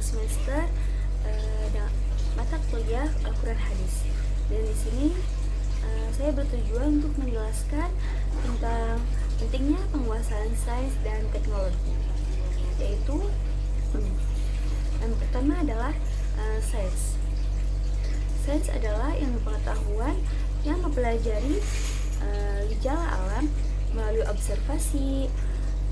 semester mata kuliah Al-Quran Hadis. Dan di sini saya bertujuan untuk menjelaskan tentang pentingnya penguasaan sains dan teknologi, yaitu yang pertama adalah sains. Sains adalah ilmu pengetahuan yang mempelajari gejala alam melalui observasi,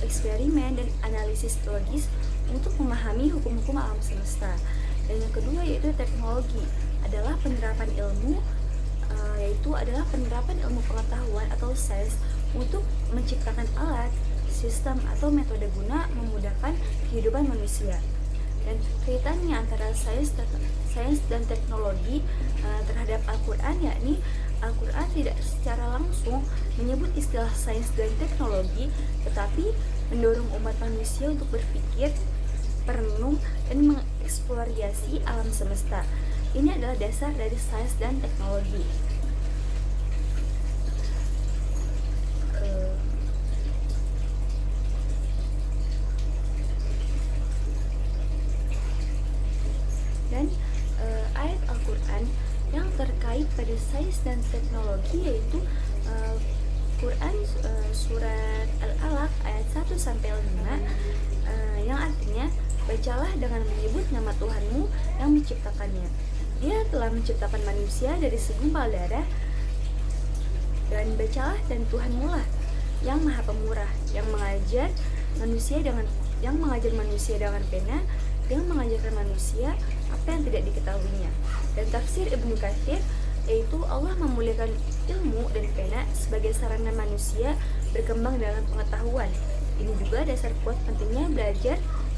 eksperimen, dan analisis logis untuk memahami hukum-hukum alam semesta. Dan yang kedua yaitu teknologi, adalah penerapan ilmu, yaitu adalah penerapan ilmu pengetahuan atau sains untuk menciptakan alat, sistem, atau metode guna memudahkan kehidupan manusia. Dan kaitannya antara sains dan teknologi terhadap Al-Quran, yakni Al-Quran tidak secara langsung menyebut istilah sains dan teknologi, tetapi mendorong umat manusia untuk berpikir, merenung, dan mengeksplorasi alam semesta. Ini adalah dasar dari sains dan teknologi. Dan ayat Al-Quran yang terkait pada sains dan teknologi yaitu Quran surat Al-Alaq ayat 1-5 yang artinya, bacalah dengan menyebut nama Tuhanmu yang menciptakannya. Dia telah menciptakan manusia dari segumpal darah. Dan bacalah, dan Tuhanmu lah yang maha pemurah, yang mengajar manusia dengan pena, yang mengajarkan manusia apa yang tidak diketahuinya. Dan tafsir Ibnu Katsir yaitu Allah memuliakan ilmu dan pena sebagai sarana manusia berkembang dalam pengetahuan. Ini juga dasar kuat pentingnya belajar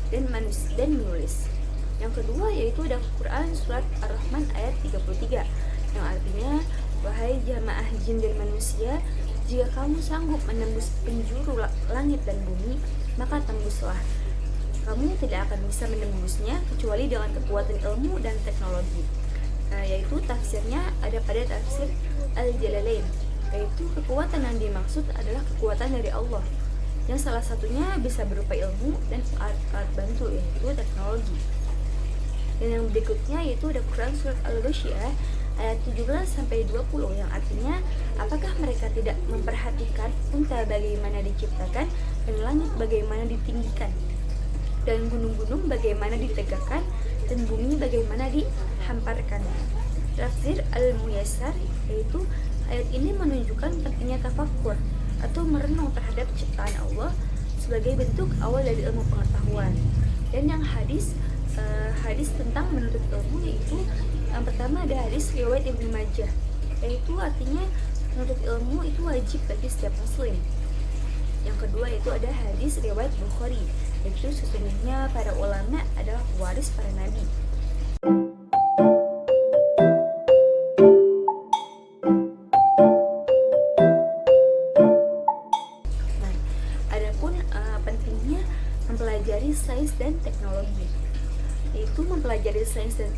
dan menulis. Yang kedua yaitu ada Quran surat Ar-Rahman ayat 33 yang artinya, wahai jamaah jin dan manusia, jika kamu sanggup menembus penjuru langit dan bumi, maka tembuslah. Kamu tidak akan bisa menembusnya kecuali dengan kekuatan ilmu dan teknologi. Yaitu tafsirnya ada pada tafsir Al-Jalalain, yaitu kekuatan yang dimaksud adalah kekuatan dari Allah, yang salah satunya bisa berupa ilmu dan alat bantu, yaitu teknologi. Dan yang berikutnya yaitu ada Quran surat Al-Ghasyiyah ayat 17-20 yang artinya, apakah mereka tidak memperhatikan unta bagaimana diciptakan dan langit bagaimana ditinggikan, dan gunung-gunung bagaimana ditegakkan, dan bumi bagaimana dihamparkan. Tafsir Al-Muyassar yaitu ayat ini menunjukkan pentingnya tafakkur atau merenung terhadap ciptaan Allah sebagai bentuk awal dari ilmu pengetahuan. Dan yang hadis tentang menuntut ilmu yaitu yang pertama ada hadis riwayat Ibnu Majah, yaitu artinya menuntut ilmu itu wajib bagi setiap muslim. Yang kedua itu ada hadis riwayat Bukhari, yaitu sesungguhnya para ulama adalah waris para nabi. Nah, adapun pentingnya mempelajari sains dan teknologi, yaitu mempelajari sains dan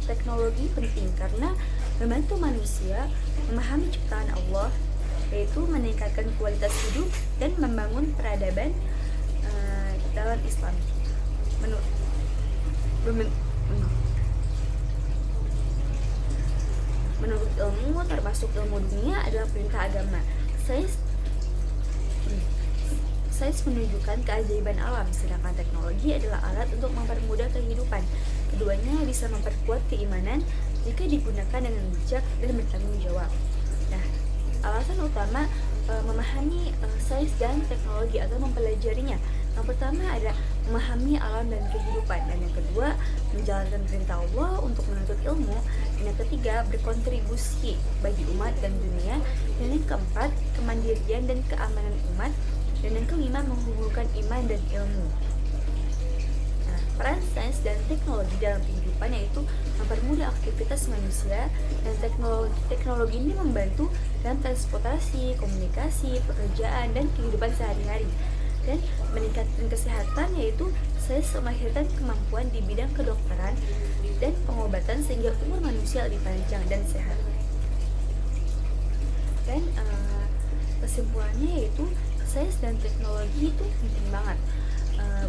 teknologi penting karena membantu manusia memahami ciptaan Allah, yaitu meningkatkan kualitas hidup dan membangun peradaban dalam Islam. Menurut ilmu, termasuk ilmu dunia, adalah perintah agama. Sains menunjukkan keajaiban alam, sedangkan teknologi adalah alat untuk mempermudah kehidupan. Keduanya bisa memperkuat keimanan jika digunakan dengan bijak dan bertanggung jawab. Nah, alasan utama memahami sains dan teknologi atau mempelajarinya, yang pertama ada memahami alam dan kehidupan, dan yang kedua menjalankan perintah Allah untuk menuntut ilmu, dan yang ketiga berkontribusi bagi umat dan dunia, dan yang keempat kemandirian dan keamanan umat, dan yang kelima menghubungkan iman dan ilmu. Nah, peran sains dan teknologi dalam kehidupan yaitu mempermudah aktivitas manusia, dan teknologi ini membantu dalam transportasi, komunikasi, pekerjaan, dan kehidupan sehari-hari. Dan meningkatkan kesehatan yaitu sains melahirkan kemampuan di bidang kedokteran dan pengobatan sehingga umur manusia lebih panjang dan sehat. Dan kesimpulannya yaitu sains dan teknologi itu penting banget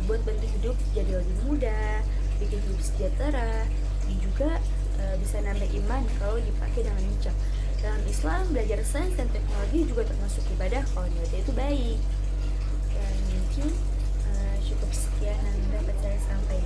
buat bantu hidup jadi lebih mudah, bikin hidup sejahtera, dan juga bisa nambah iman kalau dipakai dengan bijak. Dalam Islam, belajar sains dan teknologi juga termasuk ibadah kalau niatnya itu baik. Dan mungkin cukup sekian yang dapat saya sampaikan.